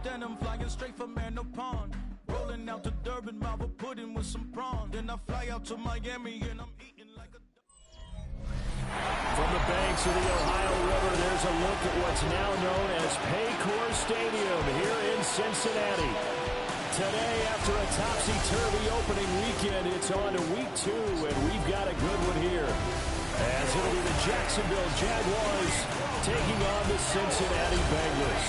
denim, flying straight from Manor Pond. Rolling out to Durban, Marble pudding with some prawn. Then I fly out to Miami and I'm eating like a... From the banks of the Ohio River, there's a look at what's now known as Paycor Stadium here in Cincinnati. Today, after a topsy-turvy opening weekend, it's on to week 2, and we've got a good one here. As it'll be the Jacksonville Jaguars taking on the Cincinnati Bengals.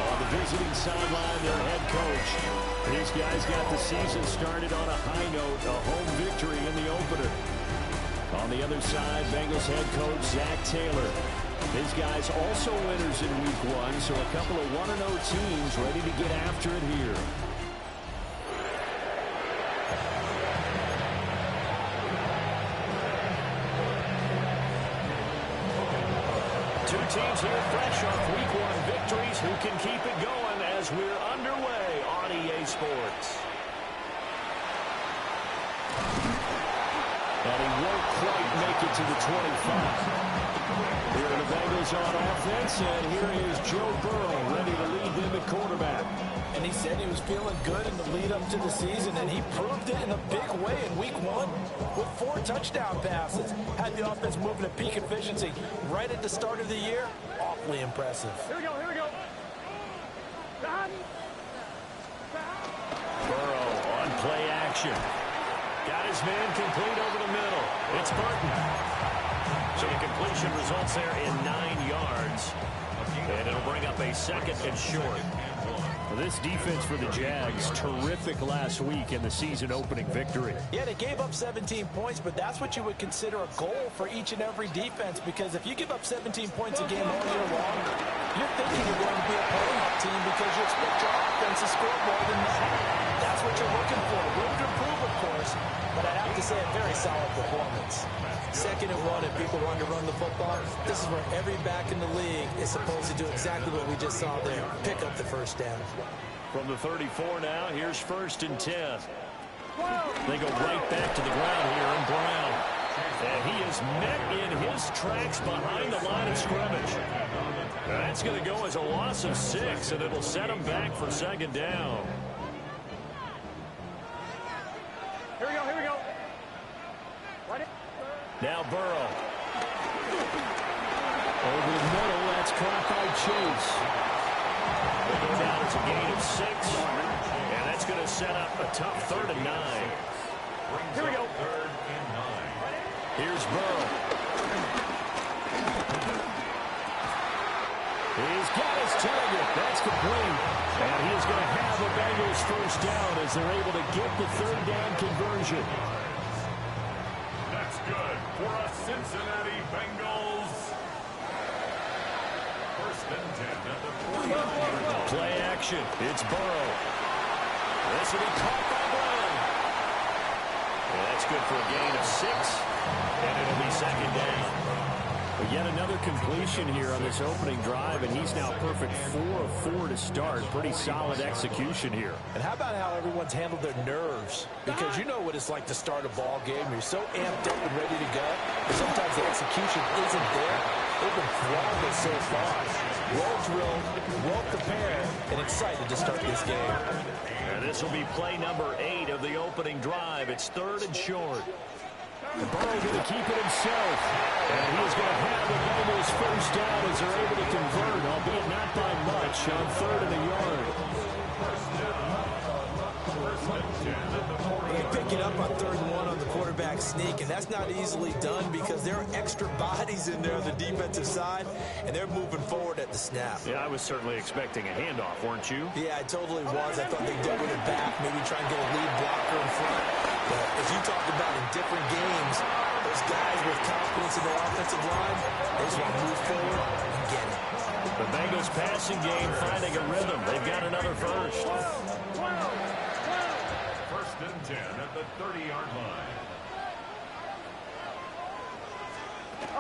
On the visiting sideline, their head coach. These guys got the season started on a high note, a home victory in the opener. On the other side, Bengals head coach Zach Taylor. These guys also winners in week 1, so a couple of 1-0 teams ready to get after it here. Two teams here fresh off week 1 victories who can keep it going as we're underway on EA Sports. And he won't quite make it to the 25. Here are the Bengals on offense, and here is Joe Burrow ready to lead them at quarterback. And he said he was feeling good in the lead up to the season, and he proved it in a big way in week 1 with 4 touchdown passes. Had the offense moving at peak efficiency right at the start of the year. Awfully impressive. Here we go, here we go. Burrow on play action. Got his man complete over the middle. It's Burton. So the completion results there in 9 yards. And it'll bring up a 2nd and short. Well, this defense for the Jags, terrific last week in the season-opening victory. Yeah, they gave up 17 points, but that's what you would consider a goal for each and every defense, because if you give up 17 points a game all year long, you're thinking you're going to be a playoff team because you expect your offense to score more than that. That's what you're looking for. Room to improve, of course, but I'd have to say a very solid performance. 2nd and 1, if people want to run the football, this is where every back in the league is supposed to do exactly what we just saw there, pick up the first down. From the 34 now, here's 1st and 10. They go right back to the ground here in Brown. And he is met in his tracks behind the line of scrimmage. That's going to go as a loss of 6, and it'll set him back for 2nd down. Here we go, here we go. Now Burrow. Over the middle, that's caught by Chase. They go down as a gain of 6, and that's going to set up a tough 3rd and 9. Here we go. 3rd and 9. Here's Burrow. He's got his target. That's complete. And he is going to have the Bengals first down as they're able to get the 3rd down conversion. That's good for a Cincinnati Bengals. 1st and 10 at the 20. Play action. It's Burrow. This will be caught by Brown. Well, that's good for a gain of 6, and it'll be 2nd down. But yet another completion here on this opening drive, and he's now perfect 4 of 4 to start. Pretty solid execution here. And how about how everyone's handled their nerves? Because you know what it's like to start a ball game. You're so amped up and ready to go. Sometimes the execution isn't there. They've been flawless so far. Well drilled, well prepared, and excited to start this game. And this will be play number 8 of the opening drive. It's 3rd and short. And Burrow going to keep it himself. And he is going to have the Bengals first down as they're able to convert, albeit not by much, on 3rd and a yard. They pick it up on 3rd and 1 on the quarterback sneak, and that's not easily done because there are extra bodies in there on the defensive side, and they're moving forward at the snap. Yeah, I was certainly expecting a handoff, weren't you? Yeah, I totally was. I thought they'd go with it back, maybe try and get a lead blocker in front. But as you talked about in different games, those guys with confidence in their offensive line, they just want to move forward and get it. The Bengals passing game finding a rhythm. They've got another first. 1st and 10 at the 30-yard line.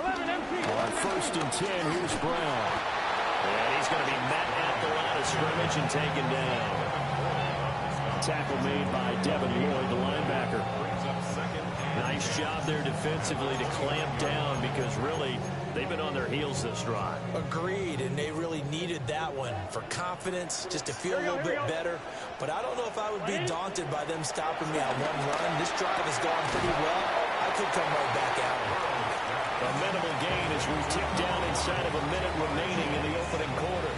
11 empty. On 1st and 10, here's Brown. And he's going to be met at the line of scrimmage and taken down. Tackle made by Devin Lloyd, the linebacker. Nice job there defensively to clamp down because really They've been on their heels this drive. Agreed, and they really needed that one for confidence, just to feel a little bit better. But I don't know if I would be daunted by them stopping me on one run. This drive has gone pretty well. I could come right back at them. A minimal gain as we tick down inside of a minute remaining in the opening quarter.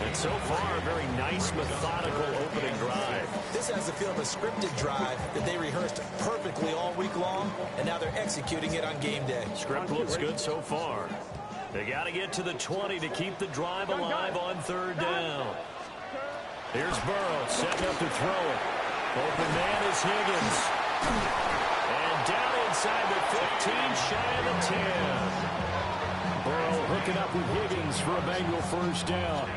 And so far, a very nice, methodical opening drive. This has the feel of a scripted drive that they rehearsed perfectly all week long, and now they're executing it on game day. Script looks good so far. They got to get to the 20 to keep the drive alive on third down. Here's Burrow setting up to throw it. Open man is Higgins. And down inside the 15, shy of the 10. Burrow hooking up with Higgins for a Bengal first down.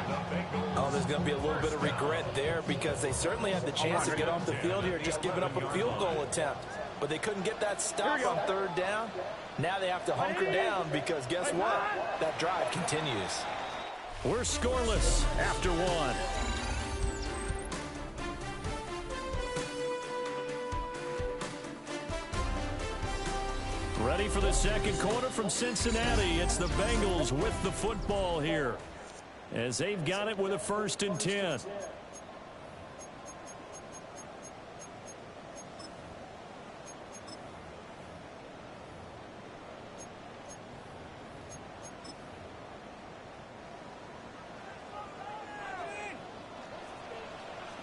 Oh, there's going to be a little bit of regret there because they certainly had the chance to get off the field here, just giving up a field goal attempt. But they couldn't get that stop on third down. Now they have to hunker down because guess what? That drive continues. We're scoreless after one. Ready for the second quarter from Cincinnati. It's the Bengals with the football here, as they've got it with a 1st and 10.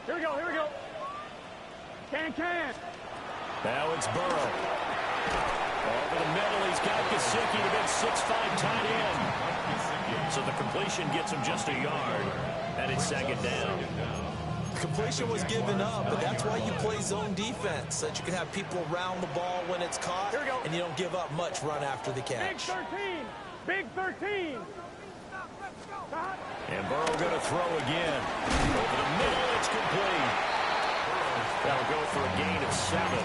Here we go, here we go. Can. Now it's Burrow. Over the middle, he's got Gesicki, the big 6'5" tight end. So the completion gets him just a yard, and it's second down. Completion was given up, but that's why you play zone defense, so that you can have people around the ball when it's caught, and you don't give up much run after the catch. Big 13. And Burrow going to throw again. Over the middle, it's complete. That'll go for a gain of 7.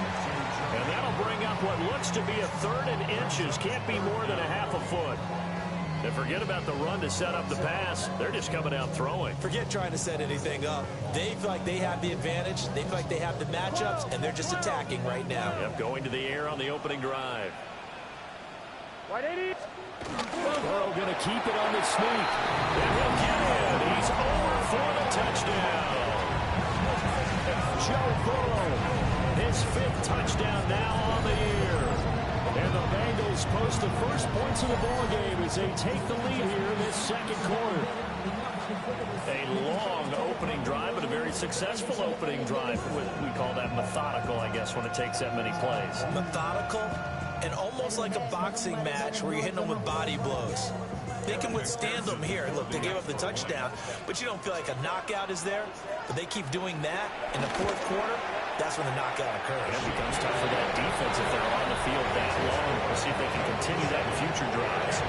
And that'll bring up what looks to be a 3rd and inches. Can't be more than a half a foot. And forget about the run to set up the pass. They're just coming out throwing. Forget trying to set anything up. They feel like they have the advantage. They feel like they have the matchups, and they're just attacking right now. Yep, going to the air on the opening drive. White 80. Burrow going to keep it on the sneak. And he'll get it. He's over for the touchdown. Joe Burrow, his 5th touchdown now on the year. And the Bengals post the first points of the ball game as they take the lead here in this second quarter. A long opening drive, but a very successful opening drive. We call that methodical, I guess, when it takes that many plays. Methodical and almost like a boxing match where you're hitting them with body blows. They can withstand them here. Look, they gave up the touchdown, but you don't feel like a knockout is there. But they keep doing that in the 4th quarter. That's when the knockout occurs. It becomes tough for that defense if they're on the field that long. We'll see if they can continue that in future drives.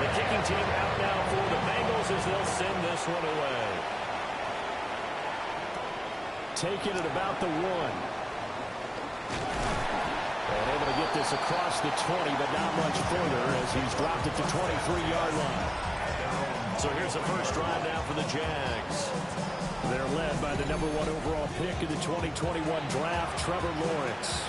The kicking team out now for the Bengals as they'll send this one away. Taking it about the 1. And able to get this across the 20, but not much further as he's dropped it to 23-yard line. So here's the first drive now for the Jags. They're led by the #1 overall pick in the 2021 draft, Trevor Lawrence.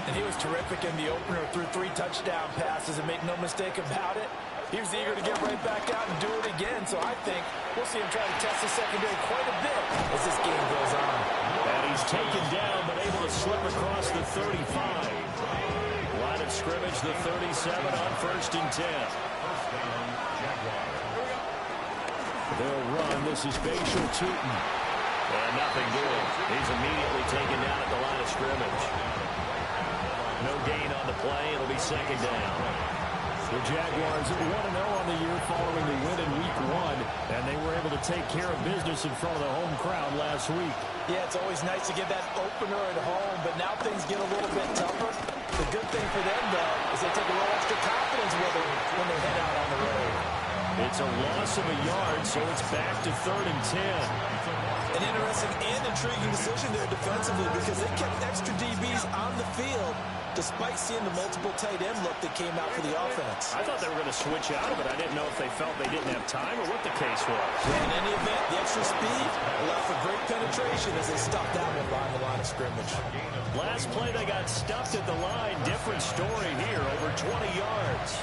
And he was terrific in the opener, threw 3 touchdown passes, and make no mistake about it, he was eager to get right back out and do it again. So I think we'll see him try to test the secondary quite a bit as this game goes on. And he's taken down, but able to slip across the 35. Line of scrimmage, the 37 on 1st and 10. They'll run. This is Bashal Tootin. And nothing doing. He's immediately taken down at the line of scrimmage. No gain on the play. It'll be second down. The Jaguars 1-0 on the year following the win in Week 1, and they were able to take care of business in front of the home crowd last week. Yeah, it's always nice to get that opener at home, but now things get a little bit tougher. The good thing for them, though, is they take a little extra confidence with them when they head out on the road. It's a loss of a yard, so it's back to 3rd and 10. An interesting and intriguing decision there defensively because they kept extra DBs on the field despite seeing the multiple tight end look that came out for the offense. I thought they were going to switch out of it. I didn't know if they felt they didn't have time or what the case was. In any event, the extra speed allowed for great penetration as they stopped that one behind the line of scrimmage. Last play, they got stuffed at the line. Different story here, over 20 yards.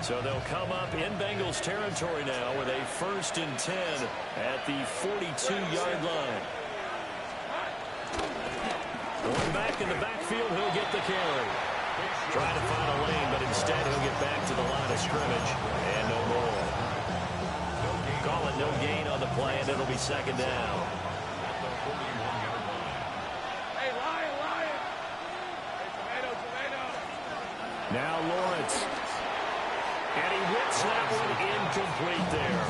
So they'll come up in Bengals territory now with a 1st and 10 at the 42-yard line. Going back in the backfield, he'll get the carry. Trying to find a lane, but instead he'll get back to the line of scrimmage. And no more. Call it no gain on the play, and it'll be 2nd down. Hey, Lion, Lion. Hey, tomato. Now Lawrence. And he whips that one incomplete there.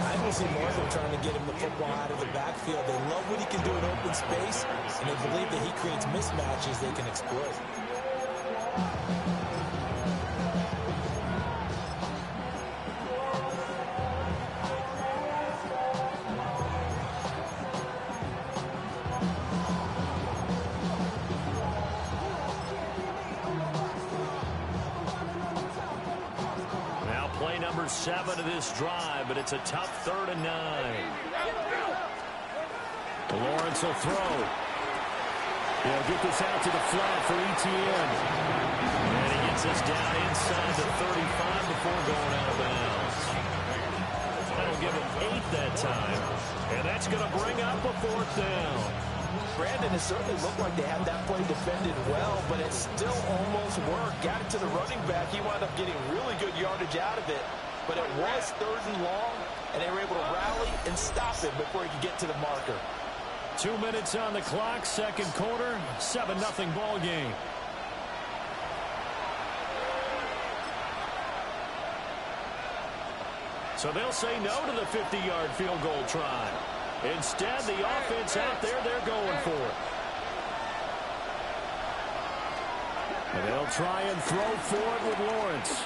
I can see more of them trying to get him the football out of the backfield. They love what he can do in open space, and they believe that he creates mismatches they can exploit. Number 7 of this drive, but it's a tough 3rd and 9. Lawrence will throw. He'll get this out to the flat for Etienne. And he gets this down inside the 35 before going out of bounds. That'll give him 8 that time. And that's going to bring up a 4th down. Brandon, it certainly looked like they had that play defended well, but it still almost worked. Got it to the running back. He wound up getting really good yardage out of it, but it was 3rd and long, and they were able to rally and stop him before he could get to the marker. 2 minutes on the clock, 2nd quarter, 7-0 ball game. So they'll say no to the 50-yard field goal try. Instead, the offense out there, they're going for it. And they'll try and throw for it with Lawrence.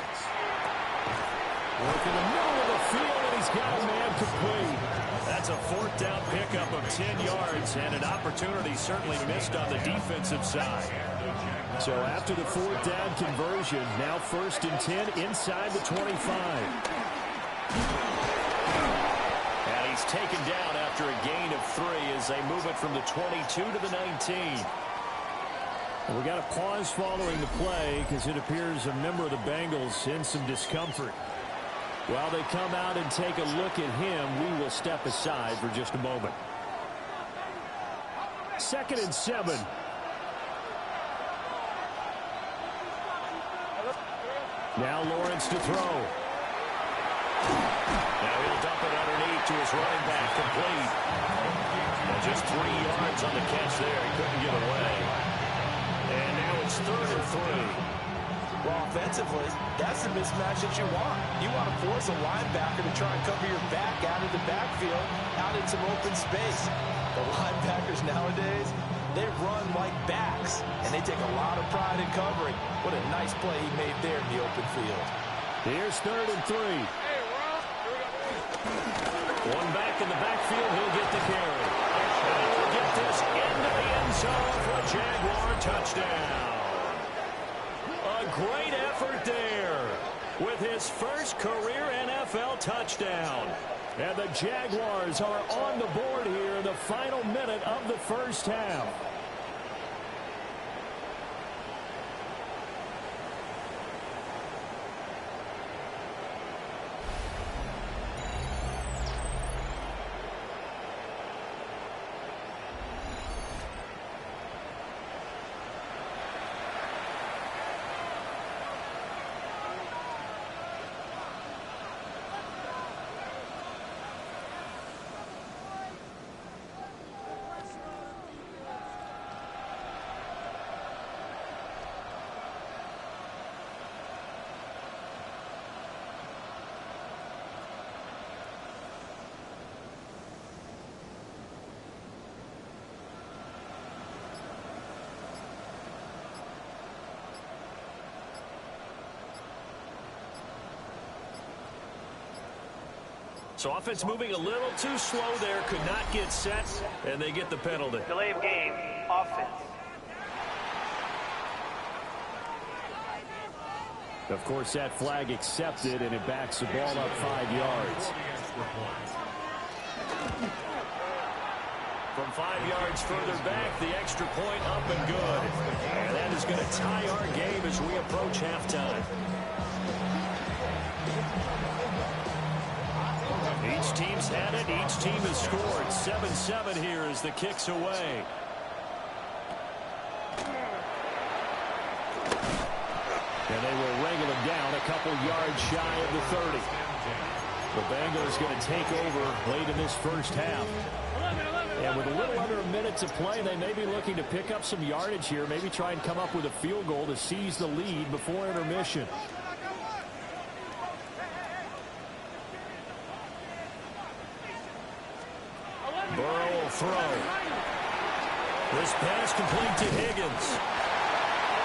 Working the middle of the field, and he's got a man complete. That's a 4th down pickup of 10 yards, and an opportunity certainly missed on the defensive side. So after the 4th down conversion, now 1st and 10 inside the 25. And he's taken down after a gain of 3 as they move it from the 22 to the 19. We got a pause following the play because it appears a member of the Bengals in some discomfort. While they come out and take a look at him, we will step aside for just a moment. 2nd and 7. Now Lawrence to throw. Now he'll dump it underneath to his running back, complete. And just 3 yards on the catch there. He couldn't get away. And now it's 3rd and 3. Well, offensively, that's the mismatch that you want. You want to force a linebacker to try and cover your back out of the backfield, out in some open space. The linebackers nowadays, they run like backs, and they take a lot of pride in covering. What a nice play he made there in the open field. Here's 3rd and 3. One back in the backfield, he'll get the carry. And he'll get this into the end zone for a Jaguar touchdown. A great effort there with his first career NFL touchdown. And the Jaguars are on the board here in the final minute of the 1st half. So offense moving a little too slow there, could not get set, and they get the penalty. Delay of game, offense. Of course, that flag accepted, and it backs the ball up 5 yards. From 5 yards further back, the extra point up and good. And that is going to tie our game as we approach halftime. Each team's had it. Each team has scored. 7-7 here as the kick's away. And they will wrangle him down a couple yards shy of the 30. The Bengals going to take over late in this first half. And with a little under a minute to play, they may be looking to pick up some yardage here, maybe try and come up with a field goal to seize the lead before intermission. Burrow will throw. This pass complete to Higgins.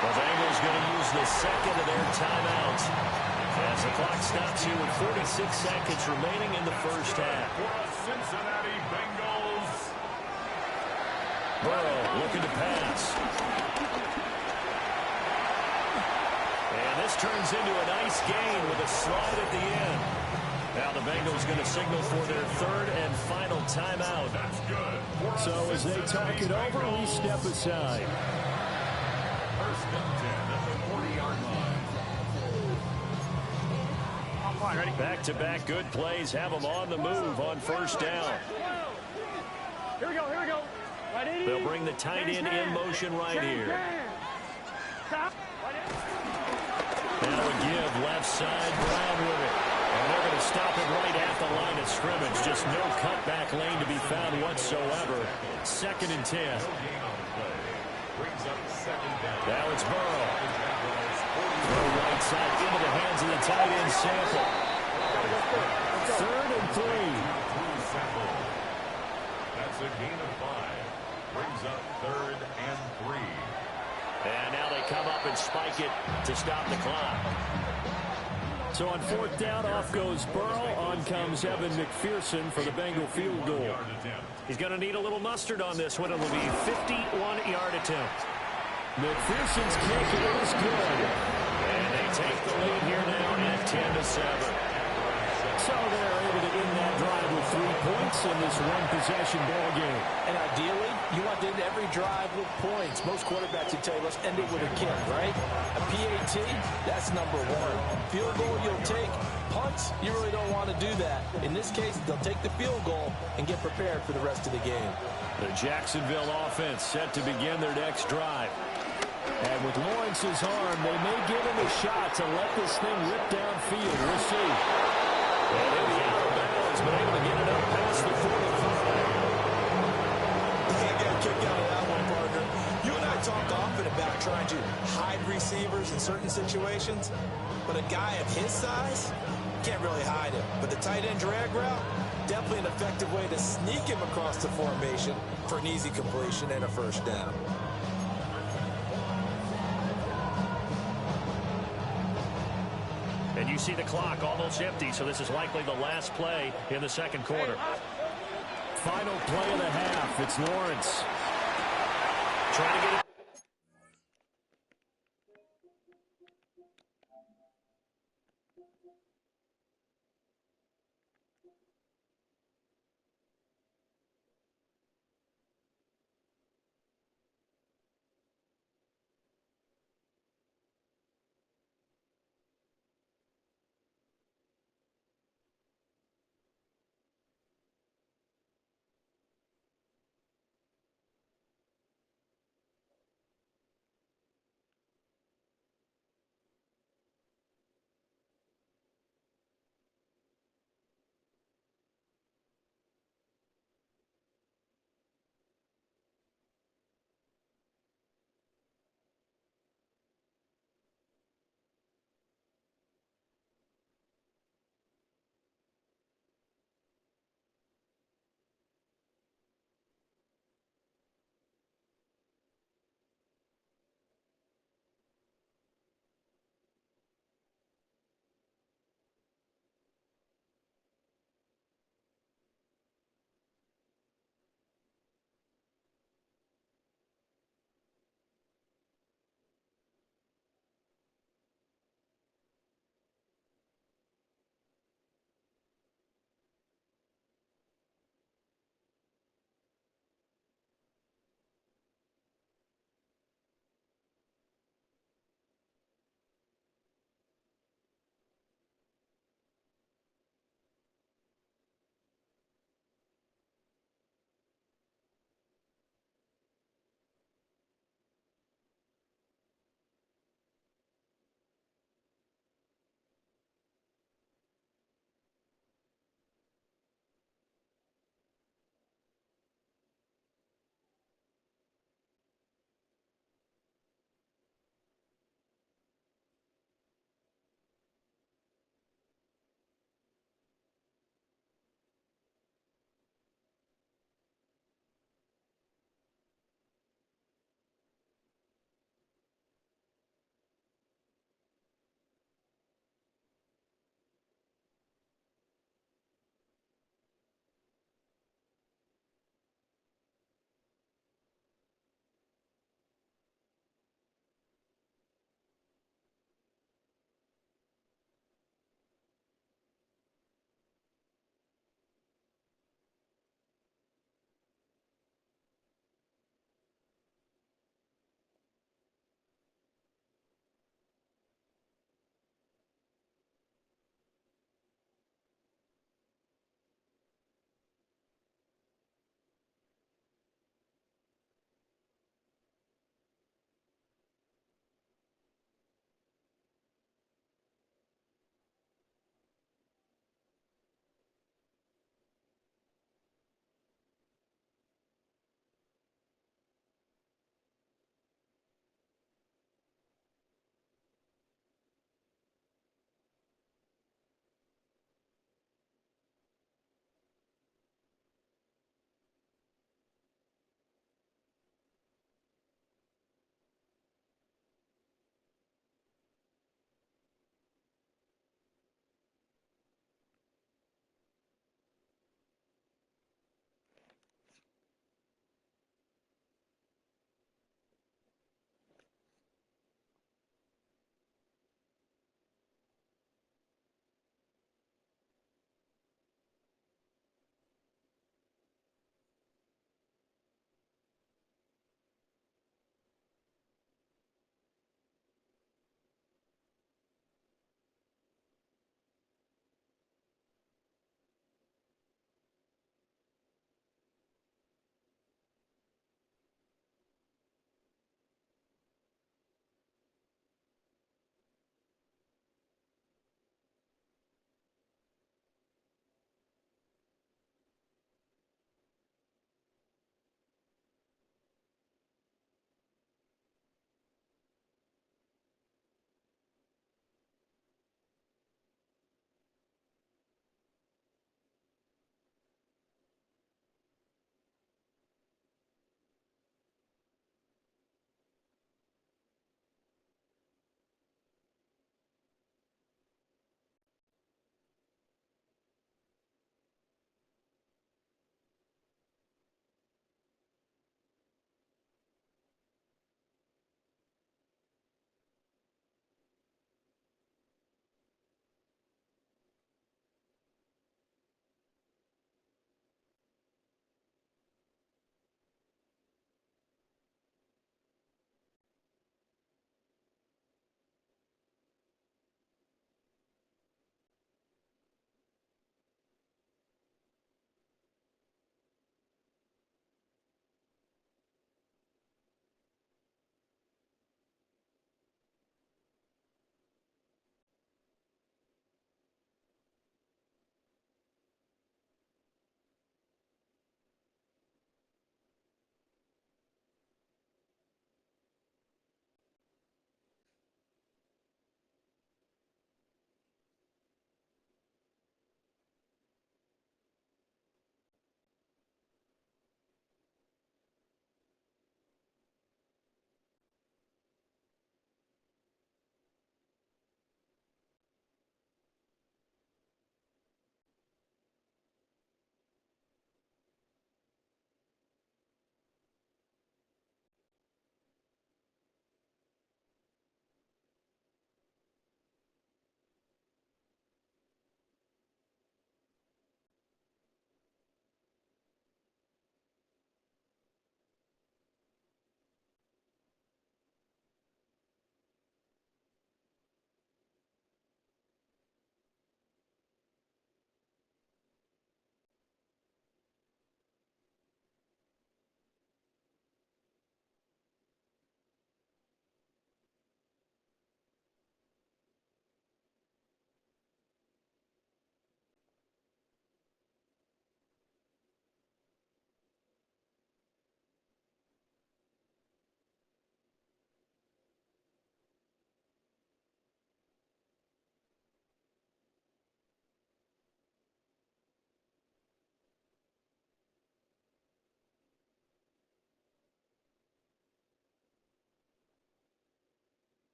The Bengals going to use the second of their timeouts as the clock stops here with 46 seconds remaining in the first half. For the Cincinnati Bengals. Burrow looking to pass. And this turns into a nice gain with a slide at the end. Now the Bengals going to signal for their third and final timeout. That's good. So as they talk it over, we step aside. First and 10 at the 40-yard line. Back-to-back good plays have them on the move on first down. Here we go, here we go. Right in. They'll bring the tight end in motion right here. Stop. Now a give left side, Brown with it. And they're going to stop it right at the line of scrimmage. Just no cutback lane to be found whatsoever. Second and 10. Now it's Burrow. Throw right side into the hands of the tight end Sample. Third and 3. That's a gain of 5. Brings up third and 3. And now they come up and spike it to stop the clock. So on fourth down, off goes Burrow. On comes Evan McPherson for the Bengal field goal. He's going to need a little mustard on this one. It'll be a 51-yard attempt. McPherson's kick is good. And they take the lead here now at 10-7. So they're able to end that drive with 3 points in this one-possession ball game. And ideally, you want to end every drive with points. Most quarterbacks would tell you, let's end it with a kick, right? A PAT, that's number 1. Field goal you'll take. Punts, you really don't want to do that. In this case, they'll take the field goal and get prepared for the rest of the game. The Jacksonville offense set to begin their next drive. And with Lawrence's arm, they may give him a shot to let this thing rip downfield. We'll see. And in the out of bounds, but able to get it up past the 45. You can't get a kick out of that one, partner. You and I talk often about trying to hide receivers in certain situations, but a guy of his size can't really hide him. But the tight end drag route, definitely an effective way to sneak him across the formation for an easy completion and a first down. And you see the clock almost empty, so this is likely the last play in the second quarter. Final play of the half. It's Lawrence. Trying to get it.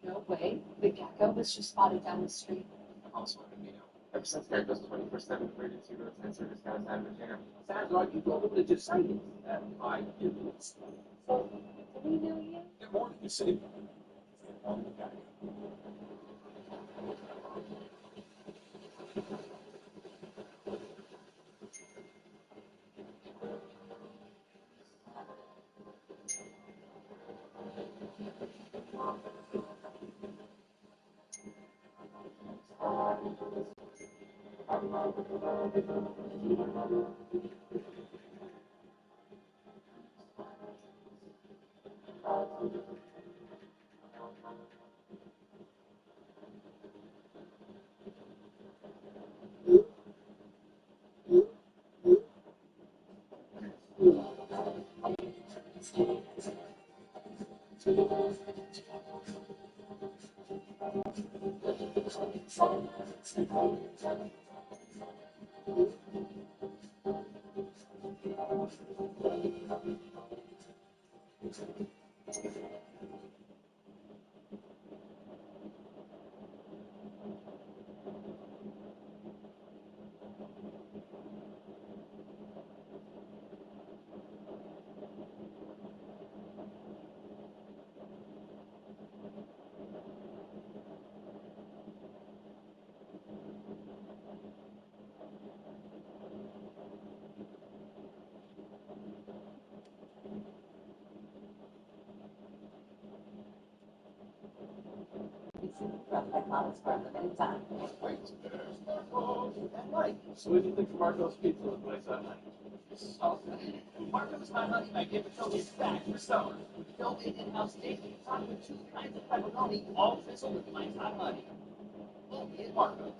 No way. The gecko was just spotted down the street. Also, ever since there goes 24/7 emergency road sensor just got out of the jam. Sounds like you go to just sightings that I do. So, do we know you? Good morning, you see. So what do you think of Marco's Pizza the place that night? Oh, Marco's My Honey might give it to his back for summer. With built-in in-house tasting topped with 2 kinds of pepperoni, all drizzled with my hot honey. Only at Marco's.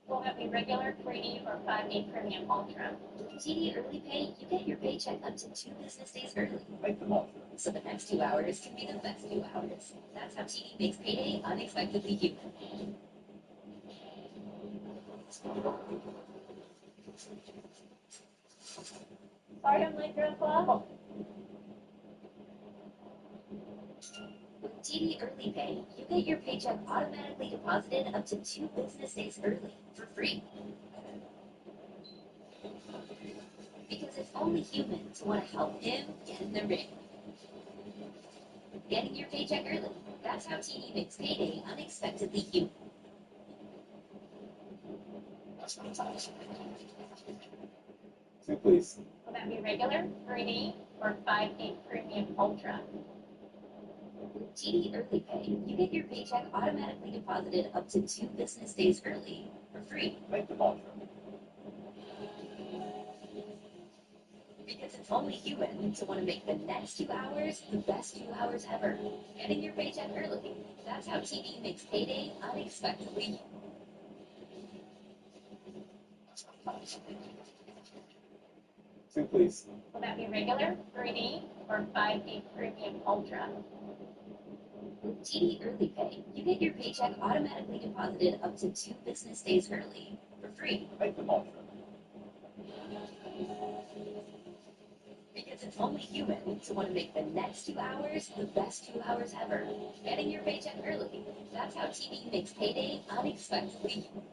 Will that be regular, 3D, or 5D Premium Ultra? With TD Early Pay, you get your paycheck up to 2 business days early. Make them all. So the next 2 hours can be the best 2 hours. That's how TD makes payday unexpectedly human. Sorry I'm late, Grandpa. With TD Early Pay, you get your paycheck automatically deposited up to 2 business days early for free. Because it's only human to want to help him get in the ring. Getting your paycheck early. That's how TD makes payday unexpectedly human. Two, please. Will that be regular, 3D, or 5D Premium Ultra? With TD Early Pay, you get your paycheck automatically deposited up to 2 business days early for free. Make them all. Because it's only human to want to make the next 2 hours the best 2 hours ever. Getting your paycheck early. That's how TD makes payday unexpectedly human. Two, please. Will that be regular, 3D, or 5D Premium Ultra? With TD Early Pay, you get your paycheck automatically deposited up to 2 business days early for free. Make them all. Because it's only human to want to make the next 2 hours the best 2 hours ever. Getting your paycheck early. That's how TD makes payday unexpectedly human.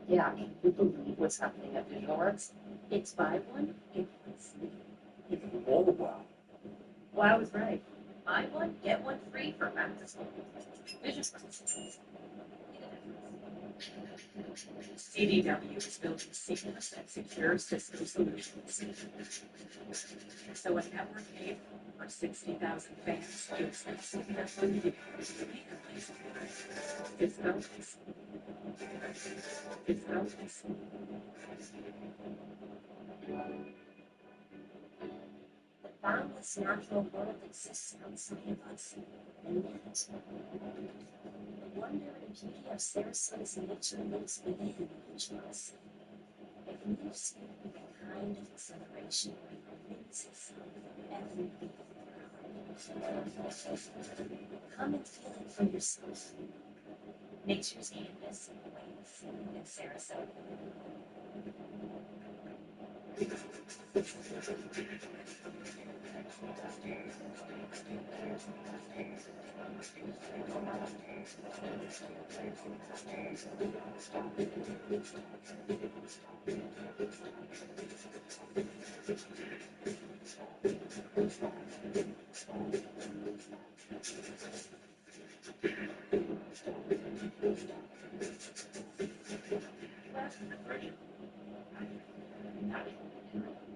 Yeah, can you believe what's happening at Visual Arts? It's buy one, get one free. Oh, wow. Well, I was right. Buy one, get one free for back to school. Visual Arts. CDW is building seamless and secure system solutions. So a network made for 60,000 fans gives them successfully. It's boundless. It's boundless. The boundless natural world exists outside of us, and yet the wonder and beauty of Sarasot's nature lives within each of us. It moves with a kind of acceleration that renews itself every beat of our heart. Come and feel it for yourself. Nature's canvas waits in Sarasota.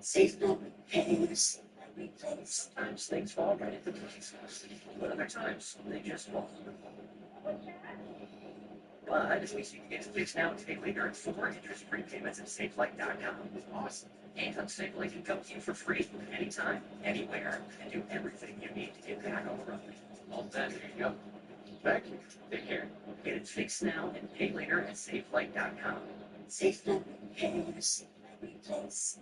Safe building, repairs, and replace. Sometimes things fall right into place, but other times they just fall. But at least you can get it fixed now and pay later at 4 interest-free payments at SafeLight.com. Awesome. And SafeLight can come to you for free anytime, anywhere, and do everything you need to get back on the road. All that, there you go. Thank you. Take care. Get it fixed now and pay later at SafeLight.com. SafeLight repairs and replace.